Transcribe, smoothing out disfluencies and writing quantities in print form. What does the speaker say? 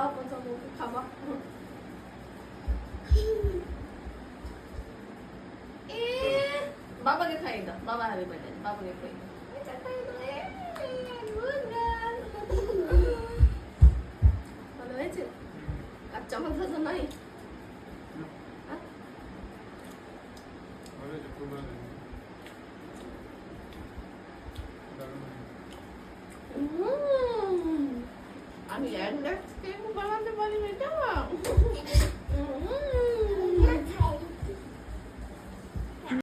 দাও প্রথম ওকে খাবা। বাবাকে খাইয়ে দাও, বাবা হ্যাপি বার্থডে, বাবাকে খাইয়ে দাও। ভালো হয়েছে? আর চামচ ভাজা নাই? আমি কেক বানাতে পারি এটা।